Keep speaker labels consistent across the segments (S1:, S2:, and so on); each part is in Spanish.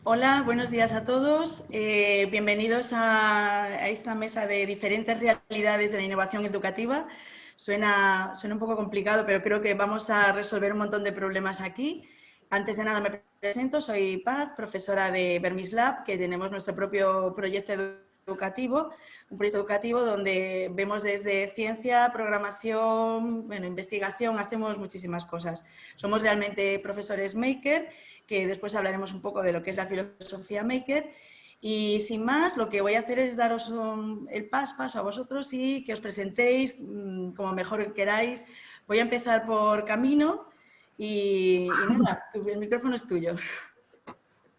S1: Hola, buenos días a todos. Bienvenidos a esta mesa de diferentes realidades de la innovación educativa. Suena un poco complicado, pero creo que vamos a resolver un montón de problemas aquí. Antes de nada me presento, soy Paz, profesora de Vermislab, que tenemos nuestro propio proyecto educativo, un proyecto educativo donde vemos desde ciencia, programación, investigación, hacemos muchísimas cosas. Somos realmente profesores maker, que después hablaremos un poco de lo que es la filosofía maker. Y sin más, lo que voy a hacer es daros el paso a vosotros y que os presentéis como mejor queráis. Voy a empezar por Camino y nada, el micrófono es tuyo.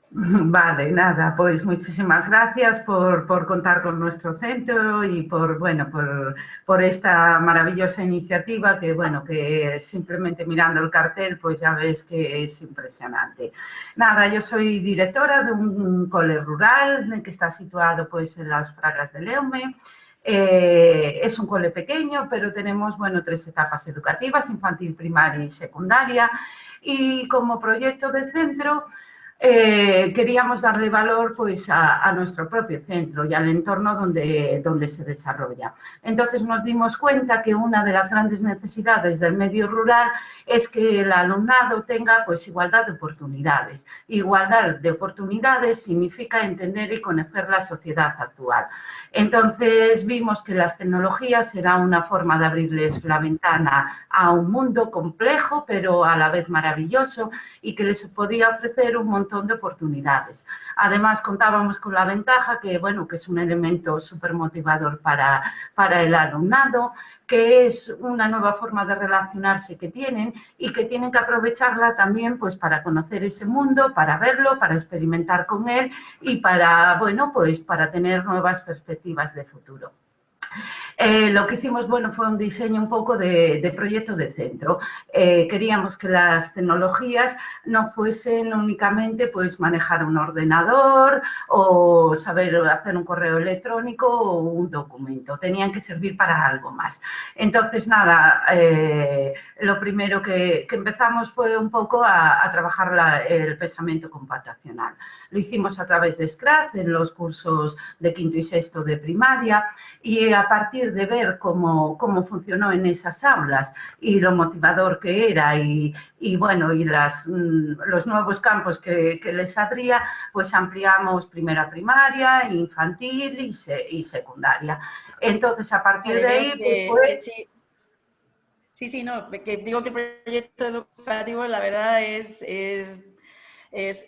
S2: Vale, nada, pues muchísimas gracias por contar con nuestro centro y por esta maravillosa iniciativa que simplemente mirando el cartel pues ya ves que es impresionante. Nada, yo soy directora de un cole rural que está situado pues en las Fragas de Leume. Es un cole pequeño, pero tenemos, 3 etapas educativas, infantil, primaria y secundaria. Y como proyecto de centro, queríamos darle valor pues a nuestro propio centro y al entorno donde se desarrolla. Entonces nos dimos cuenta que una de las grandes necesidades del medio rural es que el alumnado tenga pues igualdad de oportunidades. Igualdad de oportunidades significa entender y conocer la sociedad actual. Entonces vimos que las tecnologías eran una forma de abrirles la ventana a un mundo complejo pero a la vez maravilloso y que les podía ofrecer un montón de oportunidades. Además, contábamos con la ventaja que es un elemento súper motivador para el alumnado, que es una nueva forma de relacionarse que tienen y que tienen que aprovecharla también pues para conocer ese mundo, para verlo, para experimentar con él y para tener nuevas perspectivas de futuro. Lo que hicimos fue un diseño un poco de proyecto de centro. Queríamos que las tecnologías no fuesen únicamente pues manejar un ordenador o saber hacer un correo electrónico o un documento, tenían que servir para algo más. Entonces, nada, lo primero que empezamos fue un poco a trabajar el pensamiento computacional. Lo hicimos a través de Scratch en los cursos de quinto y sexto de primaria y a partir de ver cómo funcionó en esas aulas y lo motivador que era los nuevos campos que les abría, pues ampliamos primera primaria, infantil y secundaria. Entonces, a partir
S1: Vale,
S2: de
S1: veo
S2: ahí,
S1: que sí. Sí, no, que digo que el proyecto educativo la verdad es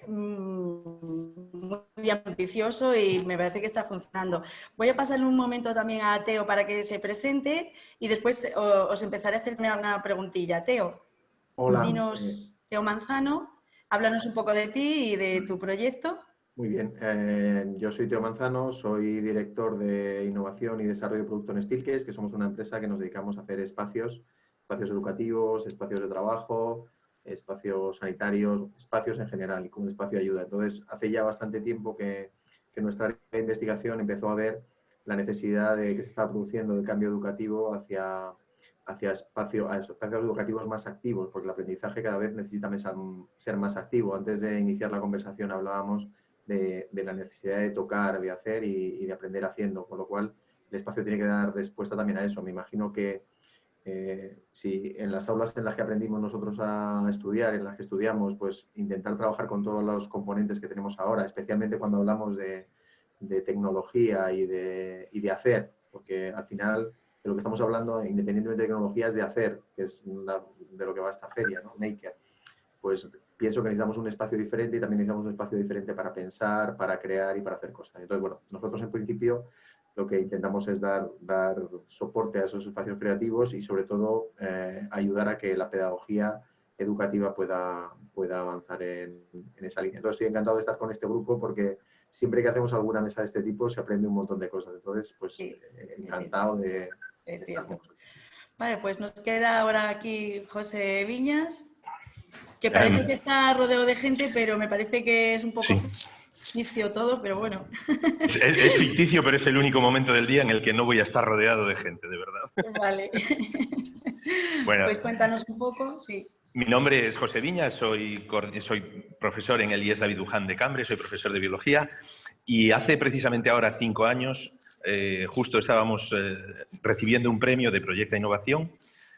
S1: muy ambicioso y me parece que está funcionando. Voy a pasarle un momento también a Teo para que se presente y después os empezaré a hacerme una preguntilla. Teo,
S3: Hola,
S1: dinos, Teo Manzano, háblanos un poco de ti y de tu proyecto.
S3: muy bien. Yo soy Teo Manzano, soy director de innovación y desarrollo de producto en Steelcase, que somos una empresa que nos dedicamos a hacer espacios educativos, espacios de trabajo, espacios sanitarios, espacios en general y como un espacio de ayuda. Entonces, hace ya bastante tiempo que nuestra área de investigación empezó a ver la necesidad de que se estaba produciendo de cambio educativo hacia espacios educativos más activos, porque el aprendizaje cada vez necesita ser más activo. Antes de iniciar la conversación hablábamos de la necesidad de tocar, de hacer y de aprender haciendo, con lo cual el espacio tiene que dar respuesta también a eso. Me imagino que si en las aulas en las que aprendimos nosotros a estudiar, en las que estudiamos, pues intentar trabajar con todos los componentes que tenemos ahora, especialmente cuando hablamos de tecnología y de hacer, porque al final de lo que estamos hablando, independientemente de tecnología, es de hacer, que es de lo que va esta feria, ¿no? Maker. Pues pienso que necesitamos un espacio diferente y también necesitamos un espacio diferente para pensar, para crear y para hacer cosas. Entonces, nosotros en principio lo que intentamos es dar soporte a esos espacios creativos y sobre todo ayudar a que la pedagogía educativa pueda avanzar en esa línea. Entonces estoy encantado de estar con este grupo porque siempre que hacemos alguna mesa de este tipo se aprende un montón de cosas. Entonces, pues
S1: Sí,
S3: encantado de
S1: es
S3: estar con
S1: cierto.
S3: vosotros.
S1: Vale, pues nos queda ahora aquí José Viñas, que parece que está rodeado de gente, pero me parece que es un poco
S4: Sí.
S1: ficticio todo, pero bueno.
S4: Es ficticio, pero es el único momento del día en el que no voy a estar rodeado de gente, de verdad.
S1: Vale.
S4: Bueno,
S1: Pues cuéntanos un poco, sí.
S4: Mi nombre es José Viñas, soy profesor en el IES David Luján de Cambre, soy profesor de biología y hace precisamente ahora 5 años justo estábamos recibiendo un premio de Proyecta Innovación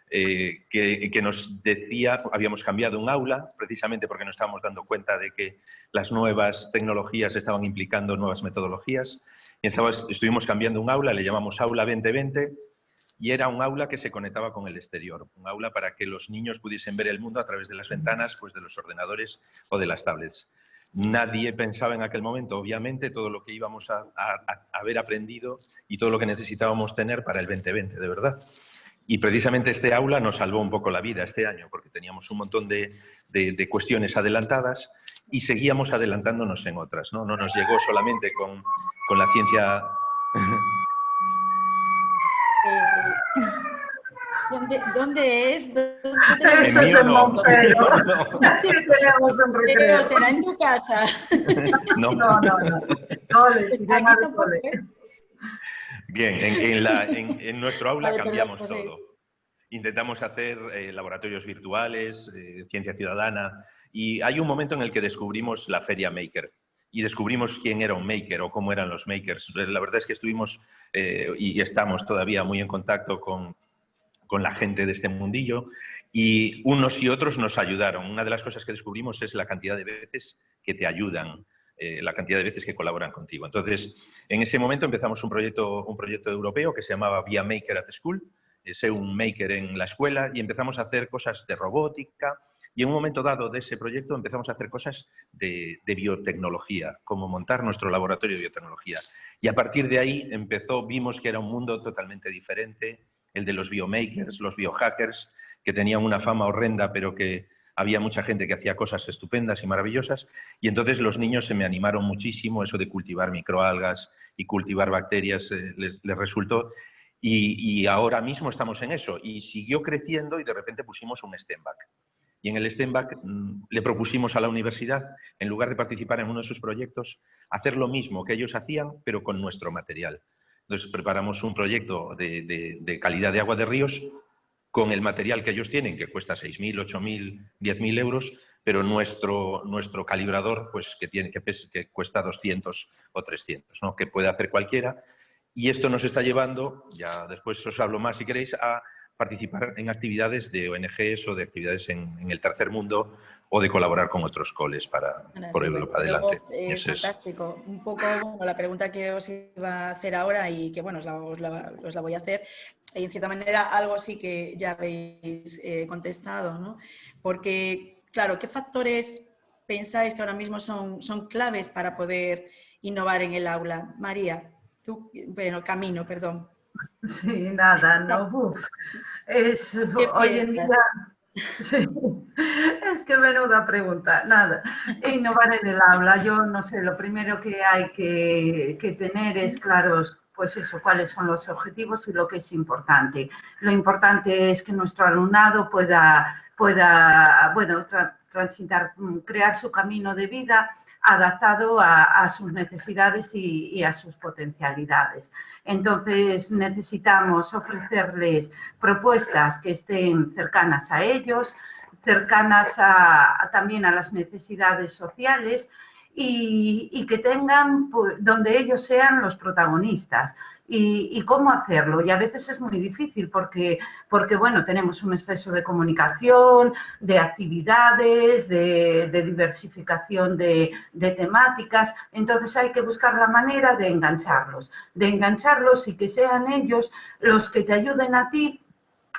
S4: que nos decía, habíamos cambiado un aula precisamente porque nos estábamos dando cuenta de que las nuevas tecnologías estaban implicando nuevas metodologías. Y estuvimos cambiando un aula, le llamamos Aula 2020, y era un aula que se conectaba con el exterior, un aula para que los niños pudiesen ver el mundo a través de las ventanas, pues de los ordenadores o de las tablets. Nadie pensaba en aquel momento, obviamente, todo lo que íbamos a haber aprendido y todo lo que necesitábamos tener para el 2020, de verdad. Y precisamente este aula nos salvó un poco la vida este año, porque teníamos un montón de cuestiones adelantadas y seguíamos adelantándonos en otras, ¿no? No nos llegó solamente con la ciencia...
S1: ¿Dónde es?
S4: El mío no.
S1: ¿Será en tu casa?
S2: No.
S1: Aquí tampoco, ¿eh?
S4: Bien, en nuestro aula cambiamos
S1: perdón, José.
S4: todo. Intentamos hacer laboratorios virtuales, ciencia ciudadana, y hay un momento en el que descubrimos la Feria Maker y descubrimos quién era un maker o cómo eran los makers. La verdad es que estuvimos y estamos todavía muy en contacto con la gente de este mundillo y unos y otros nos ayudaron. Una de las cosas que descubrimos es la cantidad de veces que te ayudan, la cantidad de veces que colaboran contigo. Entonces, en ese momento empezamos un proyecto europeo que se llamaba Via Maker at School, ser un maker en la escuela, y empezamos a hacer cosas de robótica, y en un momento dado de ese proyecto empezamos a hacer cosas de biotecnología, como montar nuestro laboratorio de biotecnología. Y a partir de ahí vimos que era un mundo totalmente diferente, el de los biomakers, los biohackers, que tenían una fama horrenda, pero que había mucha gente que hacía cosas estupendas y maravillosas. Y entonces los niños se me animaron muchísimo, eso de cultivar microalgas y cultivar bacterias les resultó. Y ahora mismo estamos en eso. Y siguió creciendo y de repente pusimos un STEM Back. Y en el STEM Back le propusimos a la universidad, en lugar de participar en uno de sus proyectos, hacer lo mismo que ellos hacían, pero con nuestro material. Entonces preparamos un proyecto de calidad de agua de ríos con el material que ellos tienen, que cuesta 6.000, 8.000, 10.000 euros, pero nuestro calibrador, pues, que cuesta 200 o 300, ¿no? Que puede hacer cualquiera. Y esto nos está llevando, ya después os hablo más si queréis, a participar en actividades de ONGs o de actividades en el tercer mundo o de colaborar con otros coles por Europa adelante.
S1: Fantástico. Un poco bueno, la pregunta que os iba a hacer ahora y que bueno, os la voy a hacer. Y en cierta manera algo sí que ya habéis contestado, ¿no? Porque, claro, ¿qué factores pensáis que ahora mismo son claves para poder innovar en el aula? María, tú, bueno, Camino, perdón.
S2: Sí, nada, no. Hoy en día... Sí, es que menuda pregunta, nada. Innovar en el aula, yo no sé, lo primero que hay que tener es claros, pues eso, cuáles son los objetivos y lo que es importante. Lo importante es que nuestro alumnado pueda bueno, transitar, crear su camino de vida adaptado a sus necesidades y a sus potencialidades. Entonces, necesitamos ofrecerles propuestas que estén cercanas a ellos, cercanas también a las necesidades sociales y que tengan, pues, donde ellos sean los protagonistas. ¿Y cómo hacerlo? Y a veces es muy difícil porque, bueno, tenemos un exceso de comunicación, de actividades, de diversificación de temáticas. Entonces hay que buscar la manera de engancharlos y que sean ellos los que te ayuden a ti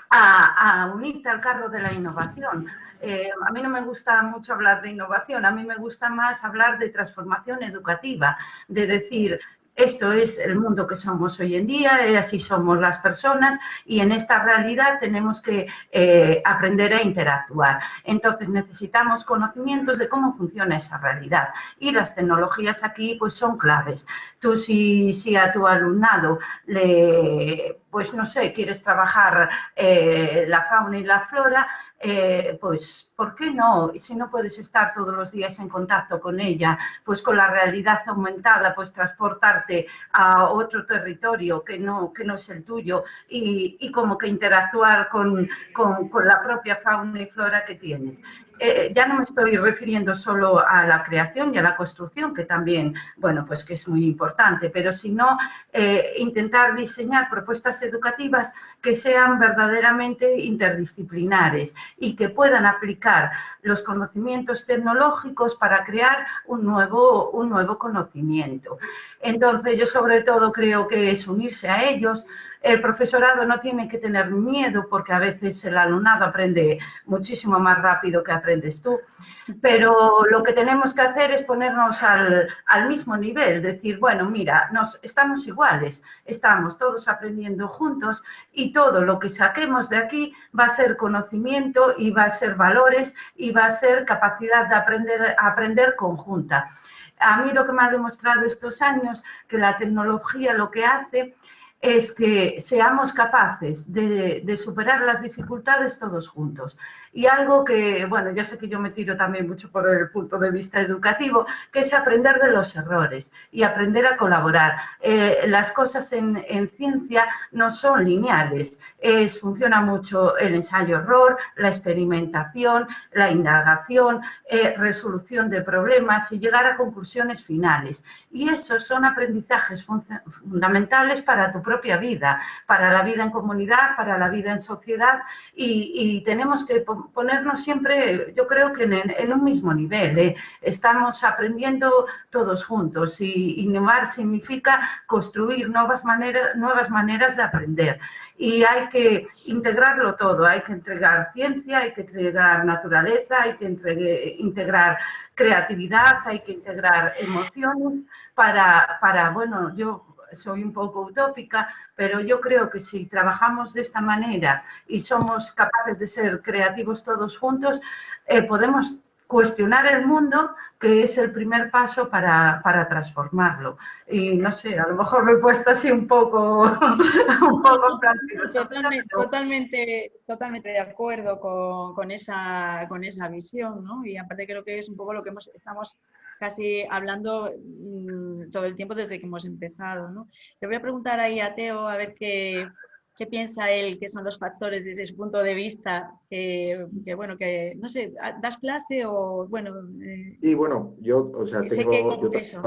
S2: a unirte al carro de la innovación. A mí no me gusta mucho hablar de innovación, a mí me gusta más hablar de transformación educativa, de decir, esto es el mundo que somos hoy en día, así somos las personas y en esta realidad tenemos que aprender a interactuar. Entonces necesitamos conocimientos de cómo funciona esa realidad y las tecnologías aquí pues son claves. Tú si a tu alumnado pues no sé, quieres trabajar la fauna y la flora, pues, ¿por qué no? Si no puedes estar todos los días en contacto con ella, pues con la realidad aumentada, pues transportarte a otro territorio que no es el tuyo y como que interactuar con la propia fauna y flora que tienes. Ya no me estoy refiriendo solo a la creación y a la construcción, que también, bueno, pues que es muy importante, pero sino intentar diseñar propuestas educativas que sean verdaderamente interdisciplinares y que puedan aplicar los conocimientos tecnológicos para crear un nuevo conocimiento. Entonces, yo sobre todo creo que es unirse a ellos. El profesorado no tiene que tener miedo porque a veces el alumnado aprende muchísimo más rápido que aprendes tú, pero lo que tenemos que hacer es ponernos al mismo nivel, decir, bueno, mira, estamos iguales, estamos todos aprendiendo juntos y todo lo que saquemos de aquí va a ser conocimiento y va a ser valores y va a ser capacidad de aprender conjunta. A mí lo que me ha demostrado estos años, que la tecnología lo que hace es que seamos capaces de superar las dificultades todos juntos. Y algo que, bueno, ya sé que yo me tiro también mucho por el punto de vista educativo, que es aprender de los errores y aprender a colaborar. Las cosas en ciencia no son lineales, funciona mucho el ensayo-error, la experimentación, la indagación, resolución de problemas y llegar a conclusiones finales. Y esos son aprendizajes fundamentales para tu propia vida, para la vida en comunidad, para la vida en sociedad y tenemos que ponernos siempre, yo creo que en un mismo nivel. Estamos aprendiendo todos juntos y innovar significa construir nuevas maneras de aprender y hay que integrarlo todo, hay que integrar ciencia, hay que integrar naturaleza, hay que integrar creatividad, hay que integrar emociones para bueno, yo soy un poco utópica, pero yo creo que si trabajamos de esta manera y somos capaces de ser creativos todos juntos, podemos cuestionar el mundo, que es el primer paso para transformarlo. Y no sé, a lo mejor me he puesto así un poco en plan
S1: totalmente de acuerdo con esa visión, ¿no? Y aparte creo que es un poco lo que estamos casi hablando todo el tiempo desde que hemos empezado, ¿no? Le voy a preguntar ahí a Teo a ver qué piensa él, qué son los factores desde su punto de vista, que bueno, que no sé, ¿das clase o bueno?
S3: Y bueno, yo, o sea,
S1: sé que
S3: yo
S1: eso.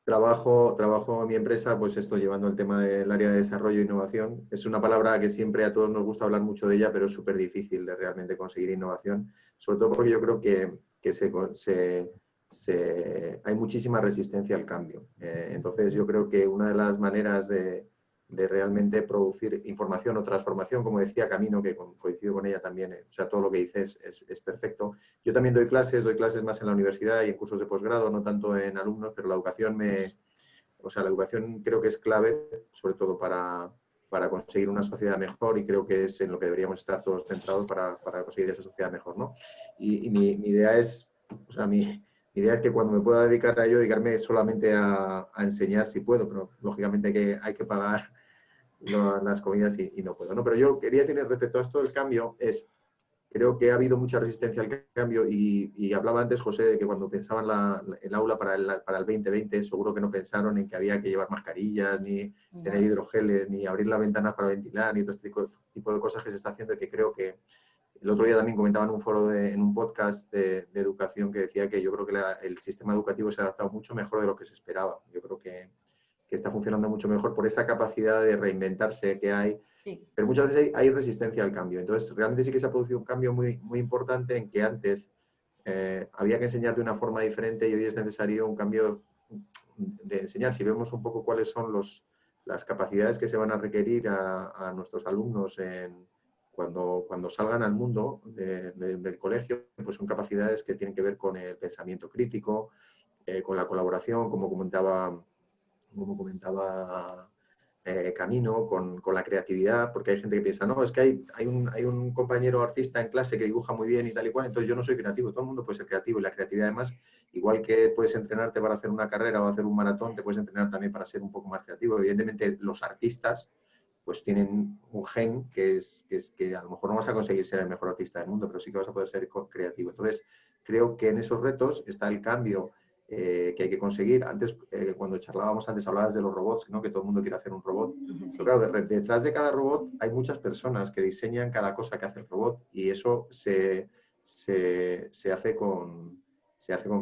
S3: trabajo en mi empresa, pues esto llevando el tema del área de desarrollo e innovación. Es una palabra que siempre a todos nos gusta hablar mucho de ella, pero es súper difícil de realmente conseguir innovación, sobre todo porque yo creo que hay muchísima resistencia al cambio. Entonces yo creo que una de las maneras de realmente producir información o transformación, como decía Camino, que coincido con ella también, o sea, todo lo que dices es perfecto. Yo también doy clases más en la universidad y en cursos de posgrado, no tanto en alumnos, pero la educación la educación creo que es clave, sobre todo para conseguir una sociedad mejor y creo que es en lo que deberíamos estar todos centrados para conseguir esa sociedad mejor, ¿no? Y mi idea es, o sea, mi idea es que cuando me pueda dedicar a ello, dedicarme solamente a enseñar si puedo, pero lógicamente hay que pagar las comidas y no puedo, ¿no? Pero yo quería decir respecto a esto del cambio, creo que ha habido mucha resistencia al cambio y hablaba antes, José, de que cuando pensaban el aula para el 2020, seguro que no pensaron en que había que llevar mascarillas, ni tener hidrogeles, ni abrir las ventanas para ventilar, ni todo este tipo de cosas que se está haciendo y que creo que el otro día también comentaba en un foro, en un podcast de educación que decía que yo creo que el sistema educativo se ha adaptado mucho mejor de lo que se esperaba. Yo creo que está funcionando mucho mejor por esa capacidad de reinventarse que hay, sí. Pero muchas veces hay resistencia al cambio. Entonces, realmente sí que se ha producido un cambio muy, muy importante en que antes había que enseñar de una forma diferente y hoy es necesario un cambio de enseñar. Si vemos un poco cuáles son las capacidades que se van a requerir a nuestros alumnos cuando salgan al mundo del colegio, pues son capacidades que tienen que ver con el pensamiento crítico, con la colaboración, como comentaba Camino, con la creatividad, porque hay gente que piensa, no, es que hay un compañero artista en clase que dibuja muy bien y tal y cual, entonces yo no soy creativo, todo el mundo puede ser creativo y la creatividad además, igual que puedes entrenarte para hacer una carrera o hacer un maratón, te puedes entrenar también para ser un poco más creativo. Evidentemente los artistas pues tienen un gen que a lo mejor no vas a conseguir ser el mejor artista del mundo, pero sí que vas a poder ser creativo. Entonces, creo que en esos retos está el cambio que hay que conseguir. Antes, cuando charlábamos antes, hablabas de los robots, ¿no? Que todo el mundo quiere hacer un robot.
S1: Sí.
S3: Pero claro, detrás de cada robot hay muchas personas que diseñan cada cosa que hace el robot y eso se hace con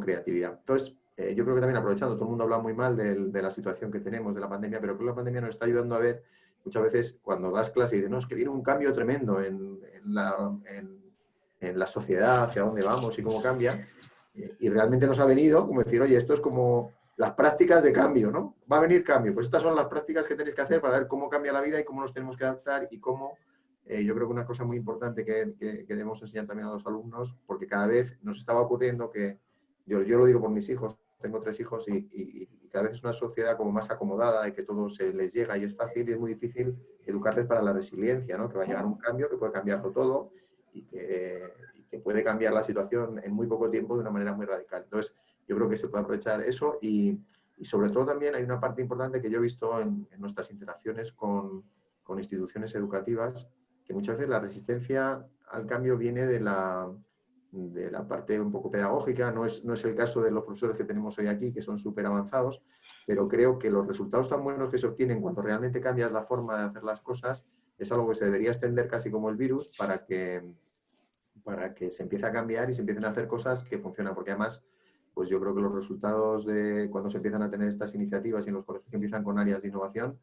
S3: creatividad. Entonces, yo creo que también aprovechando, todo el mundo habla muy mal de la situación que tenemos, de la pandemia, pero creo que la pandemia nos está ayudando a ver muchas veces cuando das clase y dices, no, es que viene un cambio tremendo en la sociedad, hacia dónde vamos y cómo cambia. Y realmente nos ha venido como decir, oye, esto es como las prácticas de cambio, ¿no? Va a venir cambio. Pues estas son las prácticas que tenéis que hacer para ver cómo cambia la vida y cómo nos tenemos que adaptar y cómo, yo creo que una cosa muy importante que debemos enseñar también a los alumnos, porque cada vez nos estaba ocurriendo que, yo lo digo por mis hijos, tengo 3 hijos y cada vez es una sociedad como más acomodada y que todo se les llega y es fácil y es muy difícil educarles para la resiliencia, ¿no? Que va a llegar un cambio que puede cambiarlo todo y que puede cambiar la situación en muy poco tiempo de una manera muy radical. Entonces, yo creo que se puede aprovechar eso y sobre todo también hay una parte importante que yo he visto en nuestras interacciones con instituciones educativas, que muchas veces la resistencia al cambio viene de la parte un poco pedagógica, no es el caso de los profesores que tenemos hoy aquí, que son súper avanzados, pero creo que los resultados tan buenos que se obtienen cuando realmente cambias la forma de hacer las cosas es algo que se debería extender casi como el virus para que se empiece a cambiar y se empiecen a hacer cosas que funcionan, porque además, pues yo creo que los resultados de cuando se empiezan a tener estas iniciativas y en los colegios que empiezan con áreas de innovación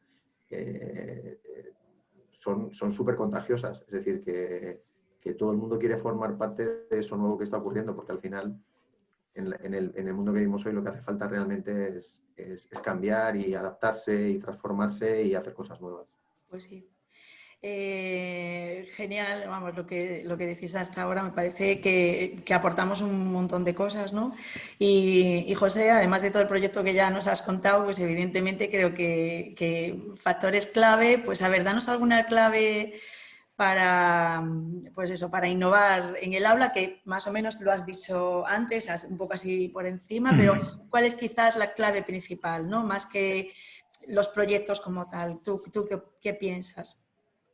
S3: son súper contagiosas, es decir, que todo el mundo quiere formar parte de eso nuevo que está ocurriendo, porque al final en el mundo que vivimos hoy lo que hace falta realmente es cambiar y adaptarse y transformarse y hacer cosas nuevas.
S1: Pues sí. Genial, vamos, lo que decís hasta ahora me parece que aportamos un montón de cosas, ¿no? Y José, además de todo el proyecto que ya nos has contado, pues evidentemente creo que factores clave, pues a ver, danos alguna clave para, pues eso, para innovar en el aula, que más o menos lo has dicho antes, un poco así por encima, pero ¿cuál es quizás la clave principal, ¿no? Más que los proyectos como tal. ¿Tú qué piensas?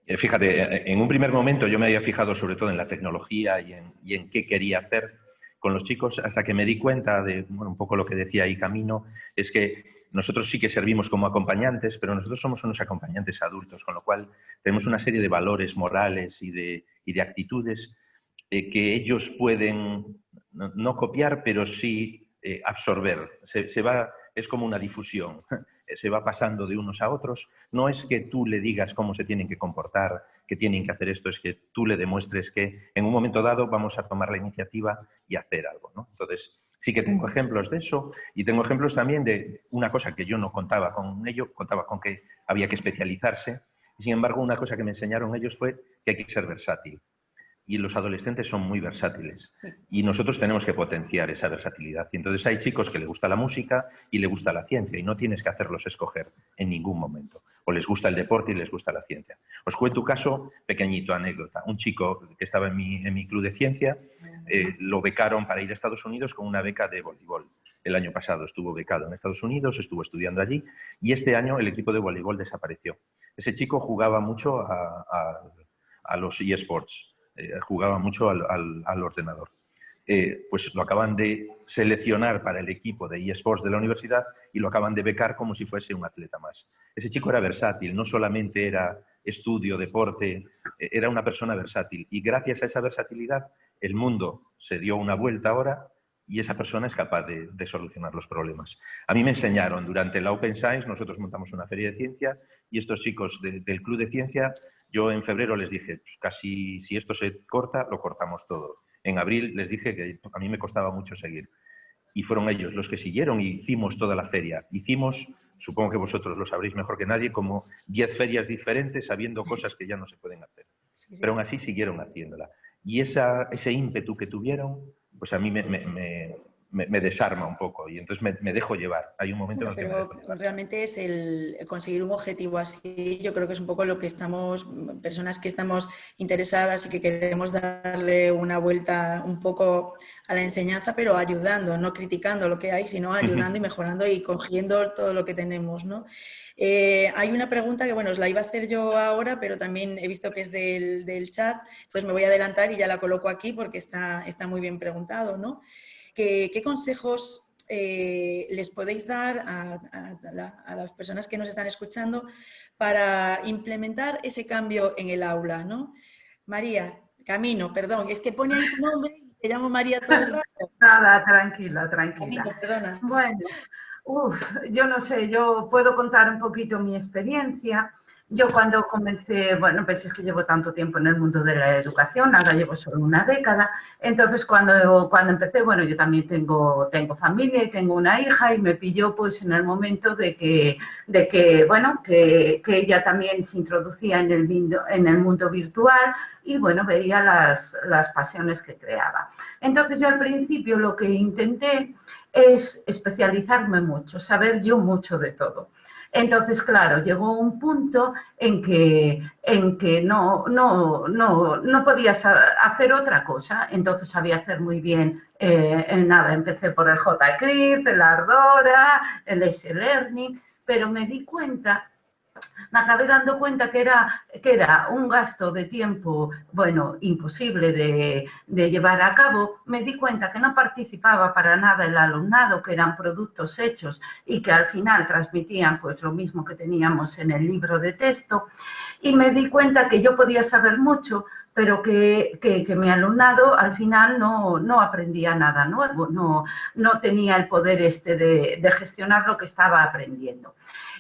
S4: Fíjate, en un primer momento yo me había fijado sobre todo en la tecnología y en qué quería hacer con los chicos, hasta que me di cuenta de, bueno, un poco lo que decía ahí Camino, es que nosotros sí que servimos como acompañantes, pero nosotros somos unos acompañantes adultos, con lo cual tenemos una serie de valores morales y de actitudes que ellos pueden no copiar, pero sí absorber. Es como una difusión. Se va pasando de unos a otros. No es que tú le digas cómo se tienen que comportar, que tienen que hacer esto, es que tú le demuestres que en un momento dado vamos a tomar la iniciativa y hacer algo, ¿no? Entonces, sí que tengo ejemplos de eso y tengo ejemplos también de una cosa que yo no contaba con ello, contaba con que había que especializarse. Sin embargo, una cosa que me enseñaron ellos fue que hay que ser versátil. Y los adolescentes son muy versátiles y nosotros tenemos que potenciar esa versatilidad. Y entonces hay chicos que les gusta la música y les gusta la ciencia y no tienes que hacerlos escoger en ningún momento. O les gusta el deporte y les gusta la ciencia. Os cuento un caso pequeñito, anécdota. Un chico que estaba en mi club de ciencia lo becaron para ir a Estados Unidos con una beca de voleibol. El año pasado estuvo becado en Estados Unidos, estuvo estudiando allí y este año el equipo de voleibol desapareció. Ese chico jugaba mucho a los eSports. Jugaba mucho al ordenador. Pues lo acaban de seleccionar para el equipo de eSports de la universidad y lo acaban de becar como si fuese un atleta más. Ese chico era versátil, no solamente era estudio, deporte, era una persona versátil. Y gracias a esa versatilidad, el mundo se dio una vuelta ahora y esa persona es capaz de solucionar los problemas. A mí me enseñaron, durante la Open Science, nosotros montamos una feria de ciencia y estos chicos del Club de Ciencia, yo en febrero les dije, casi si esto se corta, lo cortamos todo. En abril les dije que a mí me costaba mucho seguir. Y fueron ellos los que siguieron y hicimos toda la feria. Hicimos, supongo que vosotros lo sabréis mejor que nadie, como 10 ferias diferentes sabiendo cosas que ya no se pueden hacer. Pero aún así siguieron haciéndola. Y ese ímpetu que tuvieron, pues a mí me desarma un poco y entonces me dejo llevar. Hay un momento en el que me dejo
S1: Pero
S4: llevar.
S1: realmente es el conseguir un objetivo así. Yo creo que es un poco lo que estamos, personas que estamos interesadas y que queremos darle una vuelta un poco a la enseñanza, pero ayudando, no criticando lo que hay, sino ayudando y mejorando y cogiendo todo lo que tenemos, ¿no? Hay una pregunta que, bueno, os la iba a hacer yo ahora, pero también he visto que es del chat, entonces me voy a adelantar y ya la coloco aquí porque está muy bien preguntado, ¿no? ¿Qué consejos les podéis dar a las personas que nos están escuchando para implementar ese cambio en el aula, ¿no? María, Camino, perdón, es que pone ahí tu nombre, te llamo María todo el rato.
S2: Nada, tranquila, tranquila.
S1: Camino, perdona.
S2: Bueno, yo no sé, yo puedo contar un poquito mi experiencia. Yo cuando comencé, bueno, pues es que llevo tanto tiempo en el mundo de la educación, ahora llevo solo una década, entonces cuando empecé, bueno, yo también tengo familia y tengo una hija y me pilló pues en el momento de que bueno, que ella también se introducía en el mundo virtual y bueno, veía las pasiones que creaba. Entonces yo al principio lo que intenté es especializarme mucho, saber yo mucho de todo. Entonces, claro, llegó un punto en que no podías hacer otra cosa. Entonces sabía hacer muy bien, nada, empecé por el JCRIP, el Ardora, el S-Learning, pero me acabé dando cuenta que era un gasto de tiempo, bueno, imposible de llevar a cabo. Me di cuenta que no participaba para nada el alumnado, que eran productos hechos y que al final transmitían pues lo mismo que teníamos en el libro de texto. Y me di cuenta que yo podía saber mucho, pero que mi alumnado al final no aprendía nada nuevo, no tenía el poder de gestionar lo que estaba aprendiendo.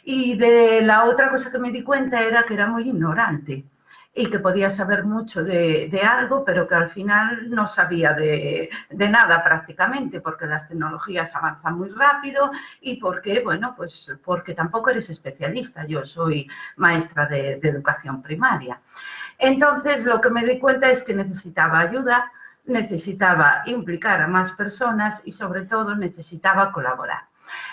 S2: Y de la otra cosa que me di cuenta era que era muy ignorante y que podía saber mucho de algo, pero que al final no sabía de nada prácticamente, porque las tecnologías avanzan muy rápido y porque, bueno, pues porque tampoco eres especialista. Yo soy maestra de educación primaria. Entonces, lo que me di cuenta es que necesitaba ayuda, necesitaba implicar a más personas y, sobre todo, necesitaba colaborar.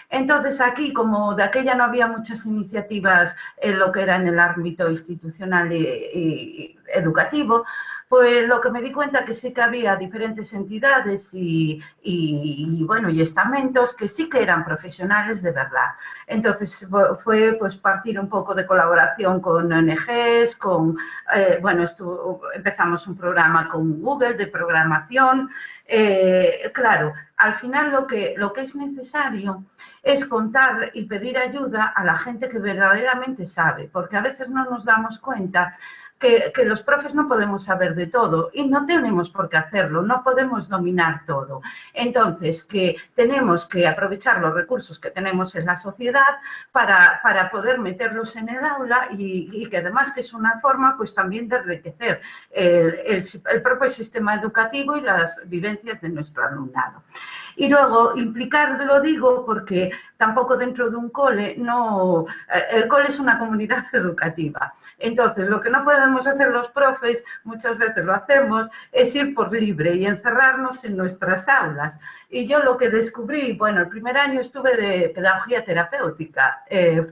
S2: Entonces, aquí, como de aquella no había muchas iniciativas en lo que era en el ámbito institucional y educativo, pues lo que me di cuenta que sí que había diferentes entidades bueno, y estamentos que sí que eran profesionales de verdad. Entonces, fue pues partir un poco de colaboración con ONGs, bueno, empezamos un programa con Google de programación. Claro, al final lo que es necesario es contar y pedir ayuda a la gente que verdaderamente sabe, porque a veces no nos damos cuenta que los profes no podemos saber de todo y no tenemos por qué hacerlo, no podemos dominar todo. Entonces, que tenemos que aprovechar los recursos que tenemos en la sociedad para poder meterlos en el aula y que además que es una forma pues también de enriquecer el propio sistema educativo y las vivencias de nuestro alumnado. Y luego, implicarlo digo porque tampoco dentro de un cole, el cole es una comunidad educativa. Entonces, lo que no podemos hacer los profes, muchas veces lo hacemos, es ir por libre y encerrarnos en nuestras aulas. Y yo lo que descubrí, bueno, el primer año estuve de pedagogía terapéutica,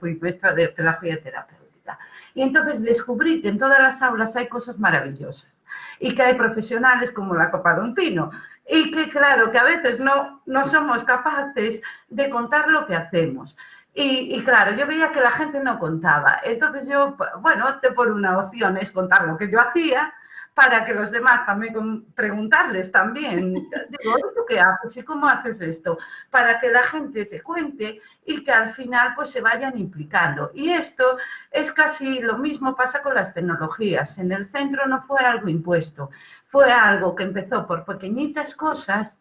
S2: fui maestra de pedagogía terapéutica. Y entonces descubrí que en todas las aulas hay cosas maravillosas y que hay profesionales como la copa de un pino. Y que claro, que a veces no somos capaces de contar lo que hacemos. Y claro, yo veía que la gente no contaba. Entonces yo, bueno, opté por una opción, es contar lo que yo hacía, para que los demás también, preguntarles también, digo, ¿tú qué haces y cómo haces esto? Para que la gente te cuente y que al final pues se vayan implicando. Y esto es casi lo mismo pasa con las tecnologías. En el centro no fue algo impuesto, fue algo que empezó por pequeñitas cosas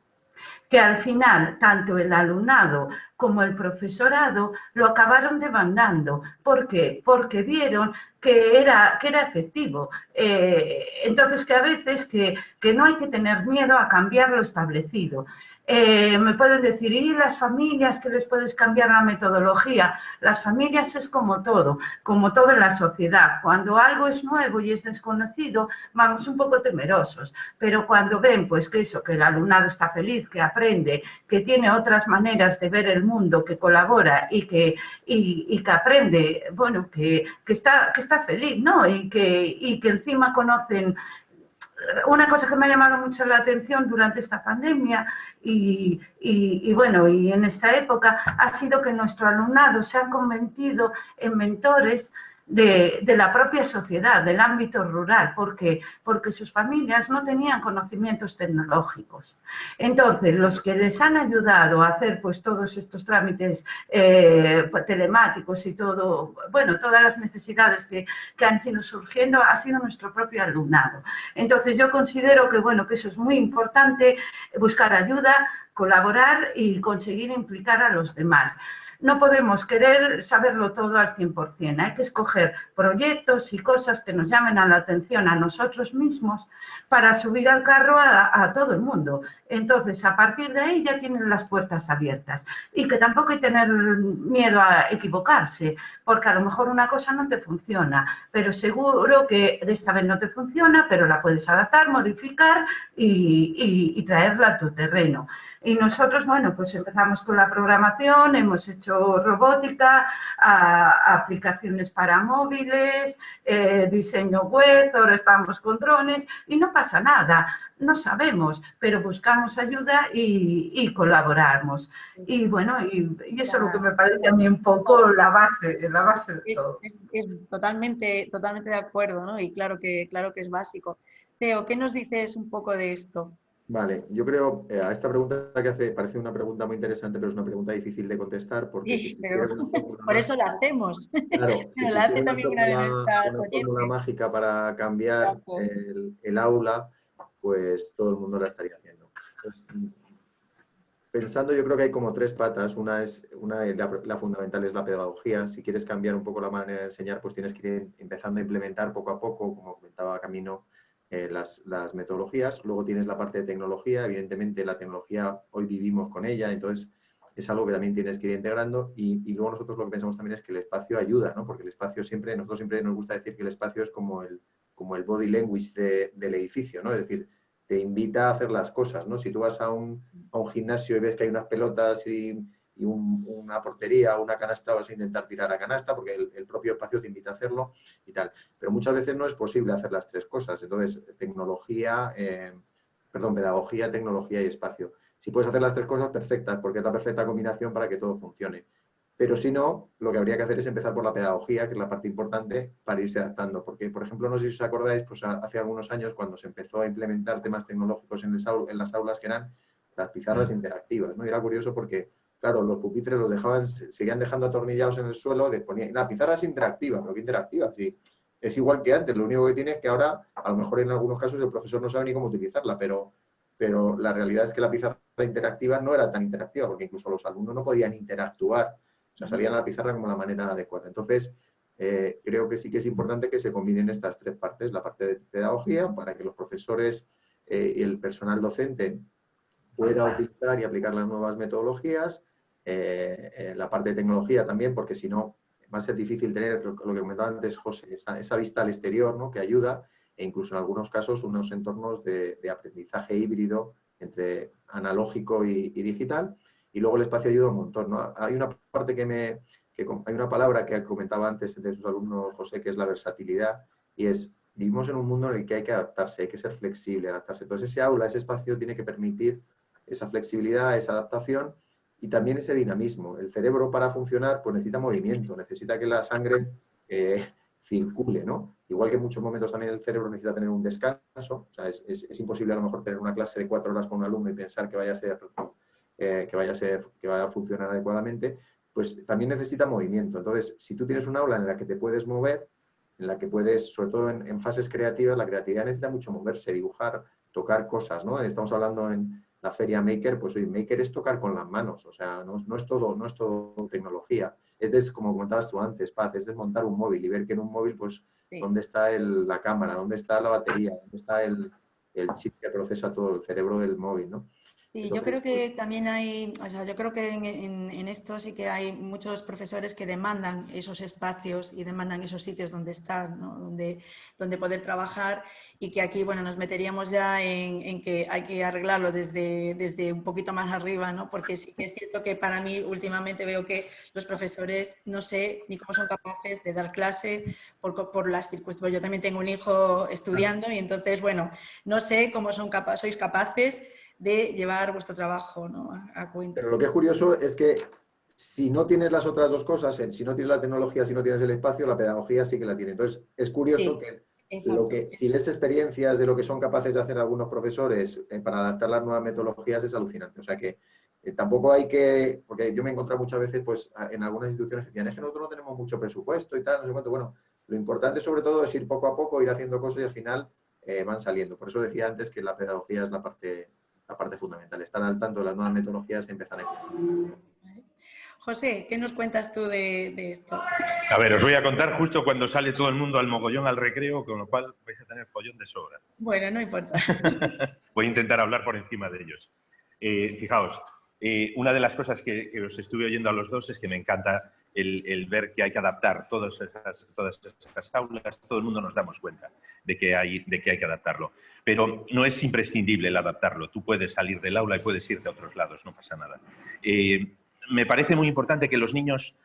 S2: que al final tanto el alumnado como el profesorado lo acabaron demandando. ¿Por qué? Porque vieron que era efectivo. Entonces, que a veces que no hay que tener miedo a cambiar lo establecido. Me pueden decir, ¿y las familias que les puedes cambiar la metodología? Las familias es como todo en la sociedad. Cuando algo es nuevo y es desconocido, vamos un poco temerosos. Pero cuando ven pues que el alumnado está feliz, que aprende, aprende, que tiene otras maneras de ver el mundo, que colabora y que aprende, bueno, que está feliz, ¿no? Y que encima conocen. Una cosa que me ha llamado mucho la atención durante esta pandemia bueno, y en esta época ha sido que nuestro alumnado se ha convertido en mentores de la propia sociedad, del ámbito rural, porque sus familias no tenían conocimientos tecnológicos. Entonces, los que les han ayudado a hacer pues todos estos trámites telemáticos y todo, bueno, todas las necesidades que han ido surgiendo ha sido nuestro propio alumnado. Entonces, yo considero que, bueno, que eso es muy importante, buscar ayuda, colaborar y conseguir implicar a los demás. No podemos querer saberlo todo al 100%. Hay que escoger proyectos y cosas que nos llamen a la atención a nosotros mismos para subir al carro a todo el mundo. Entonces, a partir de ahí ya tienen las puertas abiertas. Y que tampoco hay que tener miedo a equivocarse, porque a lo mejor una cosa no te funciona, pero seguro que de esta vez no te funciona, pero la puedes adaptar, modificar y traerla a tu terreno. Y nosotros, bueno, pues empezamos con la programación, hemos hecho robótica, aplicaciones para móviles, diseño web, ahora estamos con drones y no pasa nada, no sabemos, pero buscamos ayuda y colaboramos. Y bueno, y eso es lo que me parece a mí un poco la base de todo.
S1: Es totalmente de acuerdo, ¿no? Y claro que es básico. Teo, ¿qué nos dices un poco de esto?
S3: Vale, yo creo, a esta pregunta que hace, parece una pregunta muy interesante, pero es una pregunta difícil de contestar, porque si existiera una fórmula
S1: por eso la hacemos.
S3: claro, si
S1: La hace
S3: existiera
S1: también una de nuestras
S3: una fórmula
S1: oyentes.
S3: mágica para cambiar el aula, pues todo el mundo la estaría haciendo. Entonces, pensando, yo creo que hay como tres patas. La fundamental es la pedagogía. Si quieres cambiar un poco la manera de enseñar, pues tienes que ir empezando a implementar poco a poco, como comentaba Camino, las metodologías. Luego tienes la parte de tecnología. Evidentemente, la tecnología hoy vivimos con ella, entonces es algo que también tienes que ir integrando. Y luego nosotros lo que pensamos también es que el espacio ayuda, ¿no? Porque el espacio nosotros siempre nos gusta decir que el espacio es como el body language del edificio, ¿no? Es decir, te invita a hacer las cosas, ¿no? Si tú vas a un gimnasio y ves que hay unas pelotas y una portería o una canasta, vas a intentar tirar a canasta porque el propio espacio te invita a hacerlo y tal. Pero muchas veces no es posible hacer las tres cosas. Entonces, pedagogía, tecnología y espacio. Si puedes hacer las tres cosas, perfectas, porque es la perfecta combinación para que todo funcione. Pero si no, lo que habría que hacer es empezar por la pedagogía, que es la parte importante, para irse adaptando. Porque, por ejemplo, no sé si os acordáis, pues hace algunos años, cuando se empezó a implementar temas tecnológicos en las aulas, que eran las pizarras interactivas, ¿no? Y era curioso porque, claro, los pupitres seguían dejando atornillados en el suelo, la pizarra es interactiva, pero ¿qué interactiva? Sí, es igual que antes, lo único que tiene es que ahora, a lo mejor en algunos casos, el profesor no sabe ni cómo utilizarla, pero la realidad es que la pizarra interactiva no era tan interactiva, porque incluso los alumnos no podían interactuar. O sea, salían a la pizarra como la manera adecuada. Entonces, creo que sí que es importante que se combinen estas tres partes. La parte de pedagogía, para que los profesores y el personal docente pueda utilizar y aplicar las nuevas metodologías. La parte de tecnología también, porque si no, va a ser difícil tener, lo que comentaba antes José, esa vista al exterior, ¿no? Que ayuda, e incluso en algunos casos unos entornos de aprendizaje híbrido entre analógico y digital. Y luego el espacio ayuda un montón, ¿no? Hay una parte hay una palabra que comentaba antes de sus alumnos, José, que es la versatilidad, y vivimos en un mundo en el que hay que adaptarse, hay que ser flexible, adaptarse. Entonces ese aula, ese espacio tiene que permitir esa flexibilidad, esa adaptación y también ese dinamismo. El cerebro, para funcionar, pues necesita movimiento, necesita que la sangre circule, ¿no? Igual que en muchos momentos también el cerebro necesita tener un descanso. O sea, es imposible a lo mejor tener una clase de 4 horas con un alumno y pensar que vaya a funcionar adecuadamente, pues también necesita movimiento. Entonces, si tú tienes un aula en la que te puedes mover, en la que puedes, sobre todo en fases creativas, la creatividad necesita mucho moverse, dibujar, tocar cosas, ¿no? Estamos hablando en la feria Maker, pues oye, Maker es tocar con las manos, o sea, no es todo tecnología. Como comentabas tú antes, Paz, es desmontar un móvil y ver que en un móvil, pues, sí, dónde está la cámara, dónde está la batería, dónde está el chip que procesa todo el cerebro del móvil, ¿no?
S1: Sí, yo
S3: Entonces,
S1: creo
S3: pues,
S1: que también hay, o sea, yo creo que en esto sí que hay muchos profesores que demandan esos espacios y demandan esos sitios donde estar, ¿no? Donde poder trabajar, y que aquí, bueno, nos meteríamos ya en que hay que arreglarlo desde un poquito más arriba, ¿no? Porque sí que es cierto que para mí últimamente veo que los profesores no sé ni cómo son capaces de dar clase por las circunstancias. Yo también tengo un hijo estudiando y entonces, bueno, no sé cómo sois capaces de llevar vuestro trabajo, ¿no? a cuenta.
S3: pero lo que es curioso es que si no tienes las otras dos cosas, si no tienes la tecnología, si no tienes el espacio, la pedagogía sí que la tiene. Entonces, es curioso
S1: Sí,
S3: que
S1: exacto.
S3: si ves experiencias de lo que son capaces de hacer algunos profesores para adaptar las nuevas metodologías, es alucinante. O sea que tampoco hay que, porque yo me he encontrado muchas veces pues, en algunas instituciones que decían, es que nosotros no tenemos mucho presupuesto y tal, no sé cuánto. Bueno, lo importante sobre todo es ir poco a poco, ir haciendo cosas y al final van saliendo. Por eso decía antes que la pedagogía es la parte fundamental, estar al tanto de las nuevas metodologías y empezar a implementar.
S1: José, ¿qué nos cuentas tú de esto?
S4: A ver, os voy a contar justo cuando sale todo el mundo al mogollón al recreo, con lo cual vais a tener follón de sobra.
S1: Bueno, no importa.
S4: Voy a intentar hablar por encima de ellos. Fijaos, una de las cosas que os estuve oyendo a los dos es que me encanta el ver que hay que adaptar todas esas aulas, todo el mundo nos damos cuenta de que hay que adaptarlo. Pero no es imprescindible el adaptarlo. Tú puedes salir del aula y puedes irte a otros lados, no pasa nada. Me parece muy importante que los niños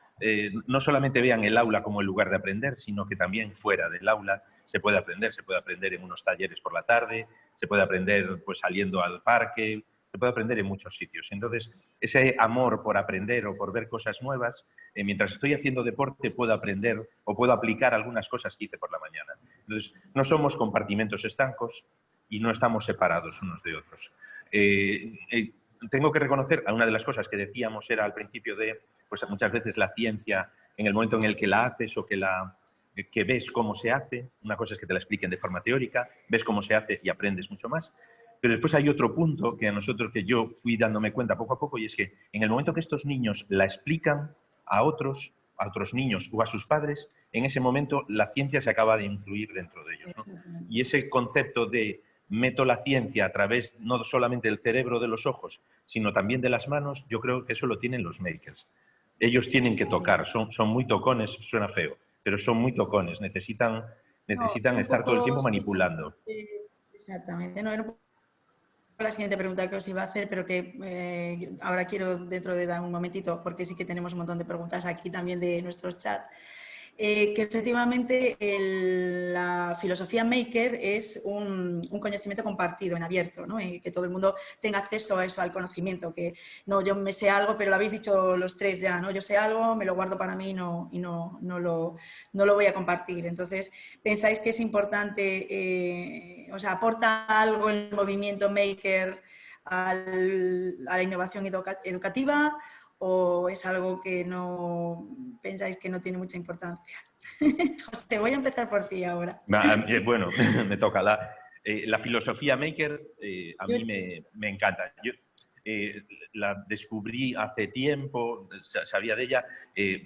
S4: no solamente vean el aula como el lugar de aprender, sino que también fuera del aula se puede aprender en unos talleres por la tarde, se puede aprender pues saliendo al parque, se puede aprender en muchos sitios. Entonces, ese amor por aprender o por ver cosas nuevas, mientras estoy haciendo deporte puedo aprender o puedo aplicar algunas cosas que hice por la mañana. Entonces, no somos compartimentos estancos y no estamos separados unos de otros. Tengo que reconocer, una de las cosas que decíamos era al principio de, pues muchas veces la ciencia, en el momento en el que la haces o que ves cómo se hace, una cosa es que te la expliquen de forma teórica, ves cómo se hace y aprendes mucho más, pero después hay otro punto que a nosotros, que yo fui dándome cuenta poco a poco, y es que en el momento que estos niños la explican a otros niños o a sus padres, en ese momento la ciencia se acaba de incluir dentro de ellos, ¿no? Y ese concepto de meto la ciencia a través no solamente del cerebro, de los ojos, sino también de las manos, yo creo que eso lo tienen los makers. Ellos tienen que tocar, son muy tocones, suena feo, pero son muy tocones, necesitan
S1: No, era un
S4: estar todo el tiempo
S1: poco
S4: manipulando.
S1: exactamente, no, era un poco la siguiente pregunta que os iba a hacer, pero que ahora quiero dentro de un momentito, porque sí que tenemos un montón de preguntas aquí también de nuestros chats. Que efectivamente la filosofía maker es un conocimiento compartido, en abierto, ¿no? Y que todo el mundo tenga acceso a eso, al conocimiento, que no, yo me sé algo, pero lo habéis dicho los tres ya, ¿no? Yo sé algo, me lo guardo para mí y no lo voy a compartir. Entonces, ¿pensáis que es importante, o sea, aporta algo el movimiento maker a la innovación educativa? ¿O es algo que no pensáis que no tiene mucha importancia? José, voy a empezar por ti ahora.
S4: Bueno, me toca. La filosofía maker a mí me encanta. Yo la descubrí hace tiempo, sabía de ella,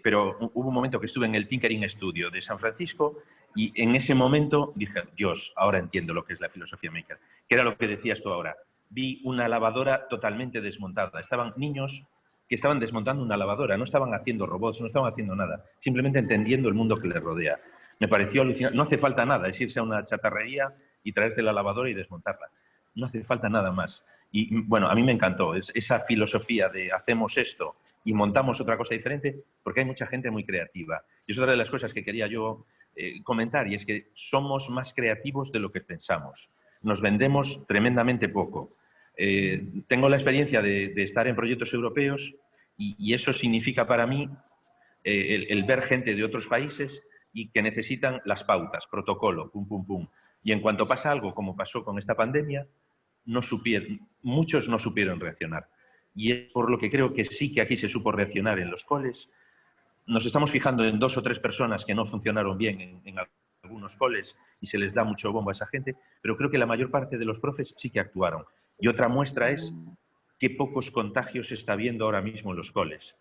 S4: pero hubo un momento que estuve en el Tinkering Studio de San Francisco y en ese momento dije, Dios, ahora entiendo lo que es la filosofía maker. Que era lo que decías tú ahora. Vi una lavadora totalmente desmontada. Estaban niños que estaban desmontando una lavadora, no estaban haciendo robots, no estaban haciendo nada, simplemente entendiendo el mundo que les rodea. Me pareció alucinante. No hace falta nada, es irse a una chatarrería y traerte la lavadora y desmontarla. No hace falta nada más. Y bueno, a mí me encantó esa filosofía de hacemos esto y montamos otra cosa diferente, porque hay mucha gente muy creativa. Y es otra de las cosas que quería yo comentar, y es que somos más creativos de lo que pensamos. Nos vendemos tremendamente poco. Tengo la experiencia de estar en proyectos europeos y eso significa para mí el ver gente de otros países y que necesitan las pautas, protocolo, pum, pum, pum. Y en cuanto pasa algo, como pasó con esta pandemia, muchos no supieron reaccionar. Y es por lo que creo que sí que aquí se supo reaccionar en los coles. Nos estamos fijando en 2 o 3 personas que no funcionaron bien en algunos coles y se les da mucho bombo a esa gente, pero creo que la mayor parte de los profes sí que actuaron. Y otra muestra es qué pocos contagios se está viendo ahora mismo en los coles,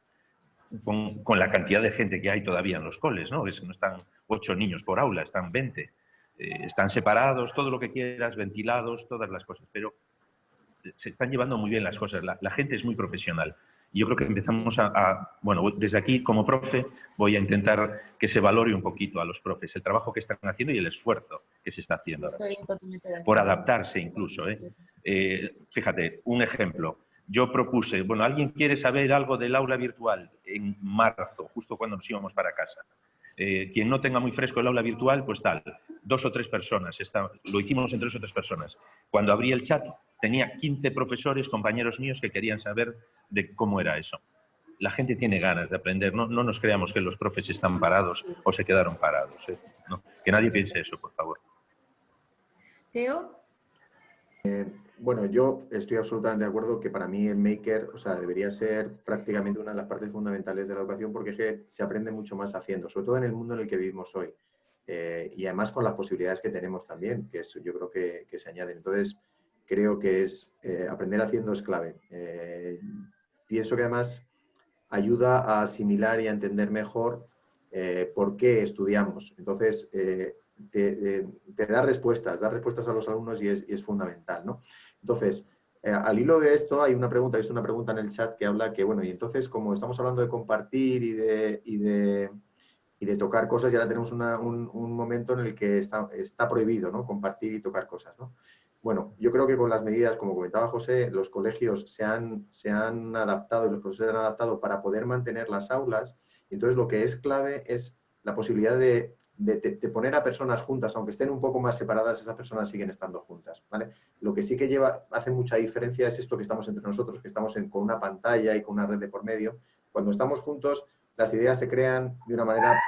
S4: con la cantidad de gente que hay todavía en los coles, ¿no? Es que no están 8 niños por aula, están 20. Están separados, todo lo que quieras, ventilados, todas las cosas. Pero se están llevando muy bien las cosas, la gente es muy profesional. Y yo creo que empezamos bueno, desde aquí como profe voy a intentar que se valore un poquito a los profes, el trabajo que están haciendo y el esfuerzo que se está haciendo ahora mismo, por adaptarse incluso. Fíjate, un ejemplo. Yo propuse, bueno, ¿alguien quiere saber algo del aula virtual? En marzo, justo cuando nos íbamos para casa. Quien no tenga muy fresco el aula virtual, pues tal, 2 o 3 personas. Lo hicimos entre 2 o 3 personas. Cuando abrí el chat, tenía 15 profesores, compañeros míos, que querían saber de cómo era eso. La gente tiene ganas de aprender. No nos creamos que los profes están parados o se quedaron parados. No, que nadie piense eso, por favor.
S1: Teo.
S3: Bueno, yo estoy absolutamente de acuerdo que para mí el Maker, o sea, debería ser prácticamente una de las partes fundamentales de la educación porque es que se aprende mucho más haciendo, sobre todo en el mundo en el que vivimos hoy. Y además con las posibilidades que tenemos también, que eso yo creo que se añaden. Entonces, creo que aprender haciendo es clave. Pienso que además ayuda a asimilar y a entender mejor por qué estudiamos. Entonces, te da respuestas a los alumnos y es fundamental, ¿no? Entonces, al hilo de esto hay una pregunta, he visto una pregunta en el chat que habla que, bueno, y entonces como estamos hablando de compartir y de tocar cosas, y ahora tenemos un momento en el que está prohibido, ¿no? Compartir y tocar cosas, ¿no? Bueno, yo creo que con las medidas, como comentaba José, los colegios se han adaptado y los profesores han adaptado para poder mantener las aulas. Entonces, lo que es clave es la posibilidad de poner a personas juntas, aunque estén un poco más separadas, esas personas siguen estando juntas, ¿vale? Lo que sí que hace mucha diferencia es esto que estamos entre nosotros, que estamos con una pantalla y con una red de por medio. Cuando estamos juntos, las ideas se crean de una manera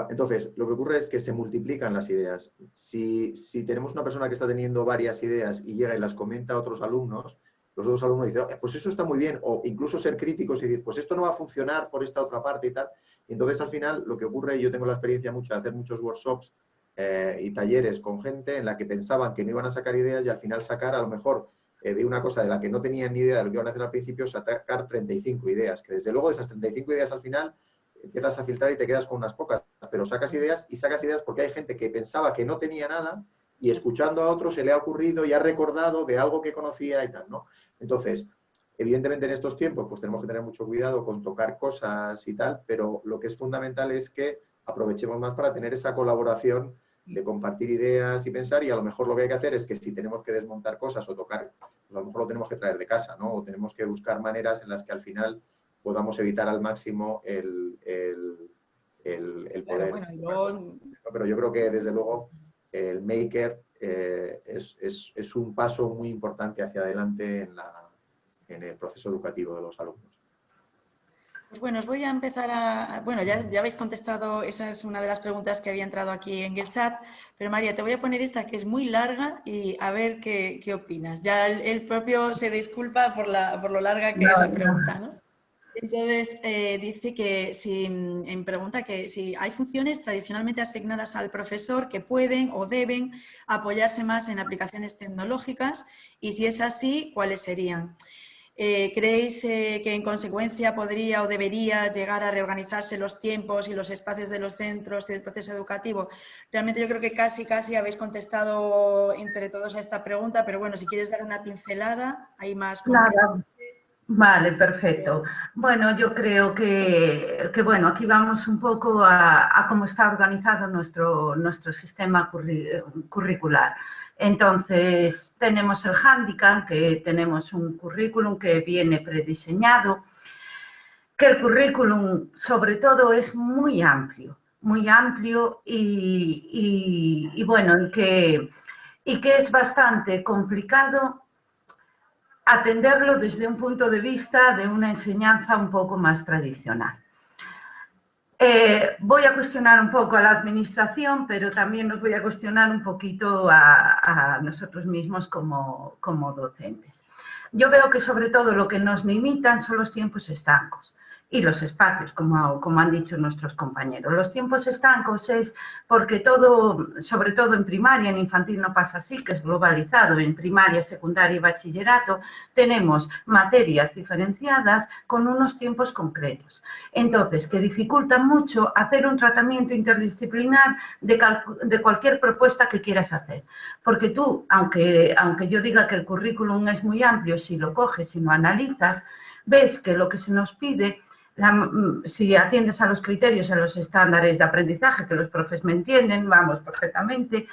S3: Entonces, lo que ocurre es que se multiplican las ideas. Si tenemos una persona que está teniendo varias ideas y llega y las comenta a otros alumnos, los otros alumnos dicen, pues eso está muy bien, o incluso ser críticos y decir, pues esto no va a funcionar por esta otra parte y tal. Y entonces, al final, lo que ocurre, y yo tengo la experiencia mucho de hacer muchos workshops y talleres con gente en la que pensaban que no iban a sacar ideas y al final sacar a lo mejor de una cosa de la que no tenían ni idea de lo que iban a hacer al principio, sacar 35 ideas, que desde luego de esas 35 ideas al final empiezas a filtrar y te quedas con unas pocas, pero sacas ideas porque hay gente que pensaba que no tenía nada y escuchando a otros se le ha ocurrido y ha recordado de algo que conocía y tal, ¿no? Entonces, evidentemente en estos tiempos pues tenemos que tener mucho cuidado con tocar cosas y tal, pero lo que es fundamental es que aprovechemos más para tener esa colaboración de compartir ideas y pensar, y a lo mejor lo que hay que hacer es que si tenemos que desmontar cosas o tocar, pues a lo mejor lo tenemos que traer de casa, ¿no? O tenemos que buscar maneras en las que al final podamos evitar al máximo el poder.
S1: Claro, bueno,
S3: pero yo creo que desde luego el Maker es un paso muy importante hacia adelante en el proceso educativo de los alumnos.
S1: Pues bueno, os voy a empezar bueno, ya habéis contestado, esa es una de las preguntas que había entrado aquí en el chat, pero María, te voy a poner esta que es muy larga y a ver qué opinas. Ya el propio se disculpa por lo larga que es la pregunta, ¿no? Entonces, dice que pregunta que si hay funciones tradicionalmente asignadas al profesor que pueden o deben apoyarse más en aplicaciones tecnológicas y si es así, ¿cuáles serían? ¿Creéis que en consecuencia podría o debería llegar a reorganizarse los tiempos y los espacios de los centros y del proceso educativo? Realmente yo creo que casi habéis contestado entre todos a esta pregunta, pero bueno, si quieres dar una pincelada, hay más concreto.
S2: Vale, perfecto. Bueno, yo creo que bueno, aquí vamos un poco a cómo está organizado nuestro sistema curricular. Entonces, tenemos el hándicap, que tenemos un currículum que viene prediseñado, que el currículum, sobre todo, es muy amplio y bueno, y que es bastante complicado atenderlo desde un punto de vista de una enseñanza un poco más tradicional. Voy a cuestionar un poco a la administración, pero también nos voy a cuestionar un poquito a nosotros mismos como docentes. Yo veo que sobre todo lo que nos limitan son los tiempos estancos y los espacios, como han dicho nuestros compañeros. Los tiempos estancos es porque todo, sobre todo en primaria, en infantil no pasa así, que es globalizado, en primaria, secundaria y bachillerato tenemos materias diferenciadas con unos tiempos concretos. Entonces, que dificulta mucho hacer un tratamiento interdisciplinar de cualquier propuesta que quieras hacer. Porque tú, aunque yo diga que el currículum es muy amplio, si lo coges y lo analizas, ves que lo que se nos pide, si atiendes a los criterios, a los estándares de aprendizaje, que los profes me entienden, vamos, perfectamente,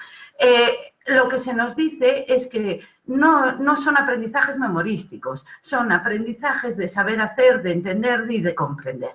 S2: lo que se nos dice es que no son aprendizajes memorísticos, son aprendizajes de saber hacer, de entender y de comprender.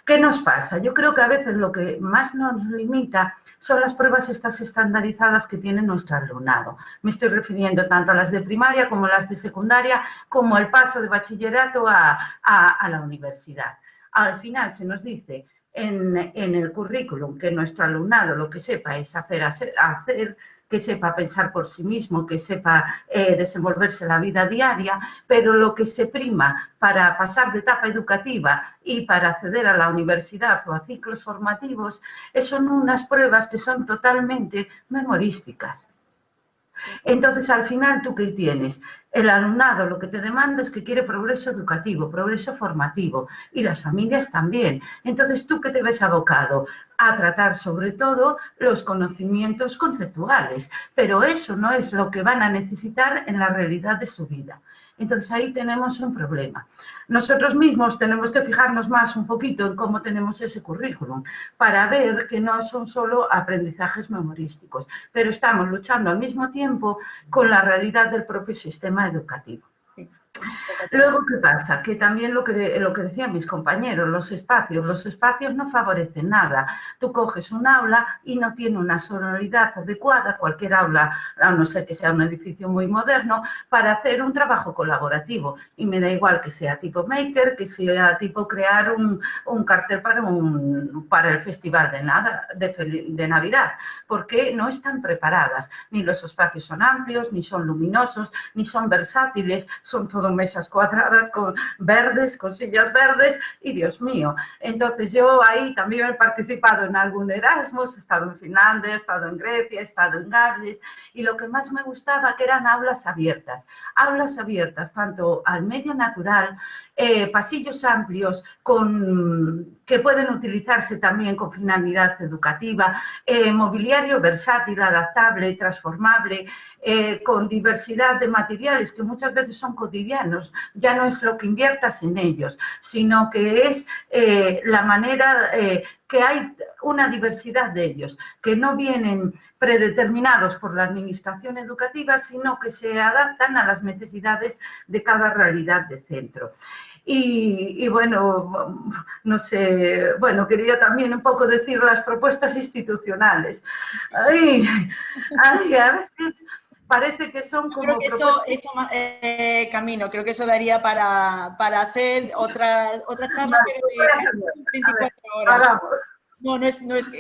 S2: ¿Qué nos pasa? Yo creo que a veces lo que más nos limita son las pruebas estas estandarizadas que tiene nuestro alumnado. Me estoy refiriendo tanto a las de primaria como a las de secundaria, como el paso de bachillerato a la universidad. Al final se nos dice en el currículum que nuestro alumnado lo que sepa es hacer, que sepa pensar por sí mismo, que sepa desenvolverse en la vida diaria, pero lo que se prima para pasar de etapa educativa y para acceder a la universidad o a ciclos formativos son unas pruebas que son totalmente memorísticas. Entonces, al final, ¿tú qué tienes? El alumnado lo que te demanda es que quiere progreso educativo, progreso formativo, y las familias también. Entonces, ¿tú qué te ves abocado? A tratar sobre todo los conocimientos conceptuales, pero eso no es lo que van a necesitar en la realidad de su vida. Entonces, ahí tenemos un problema. Nosotros mismos tenemos que fijarnos más un poquito en cómo tenemos ese currículum para ver que no son solo aprendizajes memorísticos, pero estamos luchando al mismo tiempo con la realidad del propio sistema educativo. Luego, ¿qué pasa? Que también lo que decían mis compañeros, los espacios no favorecen nada. Tú coges un aula y no tiene una sonoridad adecuada, cualquier aula, a no ser que sea un edificio muy moderno, para hacer un trabajo colaborativo. Y me da igual que sea tipo maker, que sea tipo crear un cartel para el festival de Navidad, porque no están preparadas. Ni los espacios son amplios, ni son luminosos, ni son versátiles, son todo mesas cuadradas con verdes, con sillas verdes y Dios mío. Entonces yo ahí también he participado en algún Erasmus, he estado en Finlandia, he estado en Grecia, he estado en Gales y lo que más me gustaba que eran aulas abiertas tanto al medio natural, pasillos amplios que pueden utilizarse también con finalidad educativa, mobiliario versátil, adaptable, transformable, con diversidad de materiales que muchas veces son cotidianos, ya no es lo que inviertas en ellos, sino que es la manera que hay una diversidad de ellos, que no vienen predeterminados por la administración educativa, sino que se adaptan a las necesidades de cada realidad de centro. Y bueno, no sé, bueno, quería también un poco decir las propuestas institucionales. Ay, a veces parece que son como...
S1: Creo que eso Camino, creo que eso daría para hacer otra charla, pero de 24 horas. No,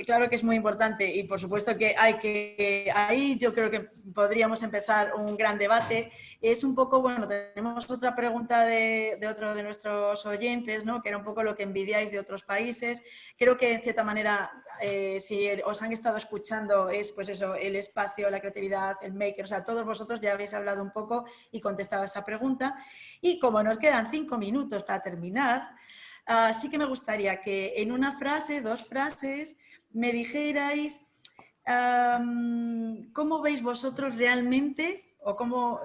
S1: claro que es muy importante y por supuesto que ahí yo creo que podríamos empezar un gran debate. Es un poco, bueno, tenemos otra pregunta de otro de nuestros oyentes, ¿no? Que era un poco lo que envidiáis de otros países. Creo que en cierta manera, si os han estado escuchando, es pues eso, el espacio, la creatividad, el maker, o sea, todos vosotros ya habéis hablado un poco y contestado a esa pregunta. Y como nos quedan 5 minutos para terminar, sí que me gustaría que en una frase, 2 frases, me dijerais cómo veis vosotros realmente, o cómo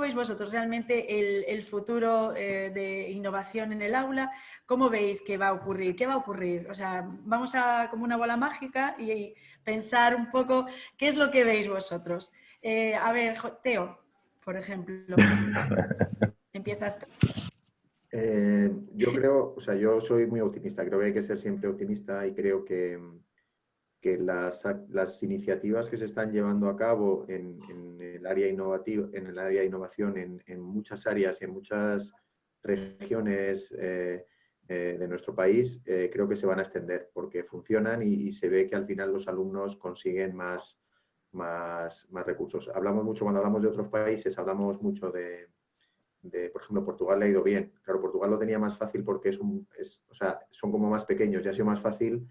S1: veis vosotros realmente el futuro de innovación en el aula, cómo veis que va a ocurrir, qué va a ocurrir. O sea, vamos a como una bola mágica y pensar un poco qué es lo que veis vosotros. A ver, Teo, por ejemplo, empiezas tú.
S3: Yo creo, o sea, yo soy muy optimista, creo que hay que ser siempre optimista y creo que las iniciativas que se están llevando a cabo en el área innovativa, en el área de innovación en muchas áreas y en muchas regiones de nuestro país, creo que se van a extender porque funcionan y se ve que al final los alumnos consiguen más recursos. Hablamos mucho, cuando hablamos de otros países, hablamos mucho de por ejemplo, Portugal le ha ido bien. Claro, Portugal lo tenía más fácil porque o sea, son como más pequeños y ha sido más fácil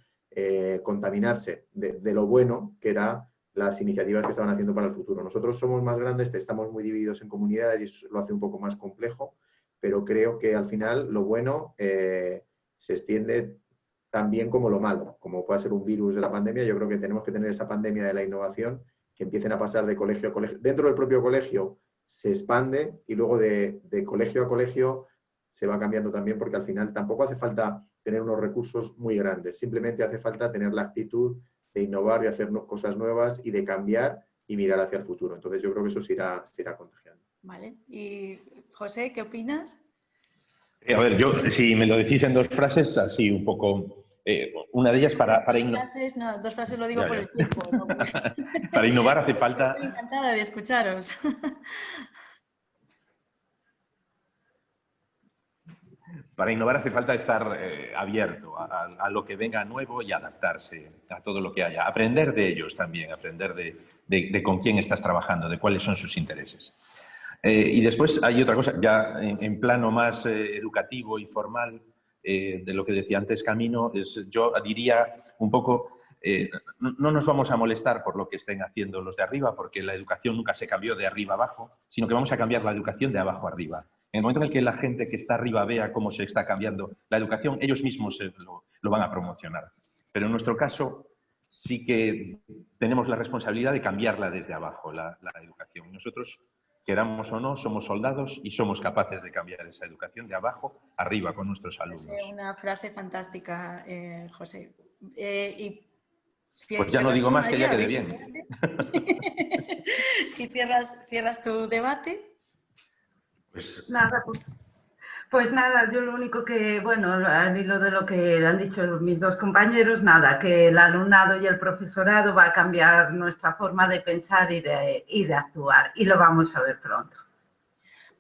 S3: contaminarse de lo bueno que eran las iniciativas que estaban haciendo para el futuro. Nosotros somos más grandes, estamos muy divididos en comunidades y eso lo hace un poco más complejo, pero creo que al final lo bueno se extiende tan bien como lo malo, como puede ser un virus de la pandemia. Yo creo que tenemos que tener esa pandemia de la innovación, que empiecen a pasar de colegio a colegio. Dentro del propio colegio se expande y luego de colegio a colegio se va cambiando también, porque al final tampoco hace falta tener unos recursos muy grandes, simplemente hace falta tener la actitud de innovar, de hacer cosas nuevas y de cambiar y mirar hacia el futuro. Entonces yo creo que eso se irá contagiando.
S1: Vale. Y José, ¿qué opinas?
S4: A ver, yo, si me lo decís en 2 frases, así un poco... una de ellas para innovar...
S1: No, 2 frases lo digo por el tiempo. ¿No?
S4: Para innovar hace falta...
S1: Estoy encantada de escucharos.
S4: Para innovar hace falta estar abierto a lo que venga nuevo y adaptarse a todo lo que haya. Aprender de ellos también, aprender de con quién estás trabajando, de cuáles son sus intereses. Y después hay otra cosa, ya en plano más educativo y formal, de lo que decía antes Camino, yo diría un poco, no nos vamos a molestar por lo que estén haciendo los de arriba, porque la educación nunca se cambió de arriba abajo, sino que vamos a cambiar la educación de abajo arriba. En el momento en el que la gente que está arriba vea cómo se está cambiando la educación, ellos mismos lo van a promocionar. Pero en nuestro caso sí que tenemos la responsabilidad de cambiarla desde abajo, la educación. Nosotros, queramos o no, somos soldados y somos capaces de cambiar esa educación de abajo arriba con nuestros alumnos.
S1: Una frase fantástica, José.
S4: Pues ya no digo más, que ya quede bien.
S1: ¿Y cierras tu debate?
S2: Pues nada, yo lo único que, bueno, al hilo de lo que han dicho mis 2 compañeros, nada, que el alumnado y el profesorado va a cambiar nuestra forma de pensar y de actuar, y lo vamos a ver pronto.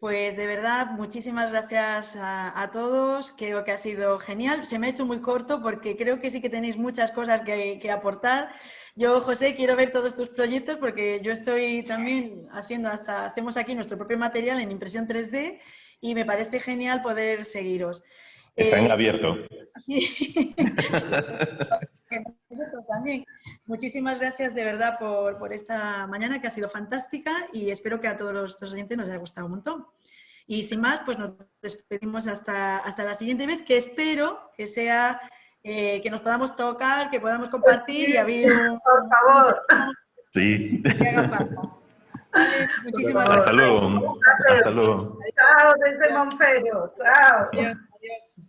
S1: Pues de verdad, muchísimas gracias a todos, creo que ha sido genial. Se me ha hecho muy corto porque creo que sí que tenéis muchas cosas que aportar. Yo, José, quiero ver todos tus proyectos porque yo estoy también hacemos aquí nuestro propio material en impresión 3D y me parece genial poder seguiros.
S4: Está en abierto.
S1: Sí. Nosotros también. Muchísimas gracias de verdad por esta mañana que ha sido fantástica y espero que a todos los oyentes nos haya gustado un montón. Y sin más, pues nos despedimos hasta la siguiente vez, que espero que sea que nos podamos tocar, que podamos compartir y abrir
S2: por favor.
S4: Sí.
S1: Que haga falta. Vale, muchísimas gracias.
S4: Hasta luego. Hasta luego.
S2: Chao desde Monfero. Chao.
S1: Adiós.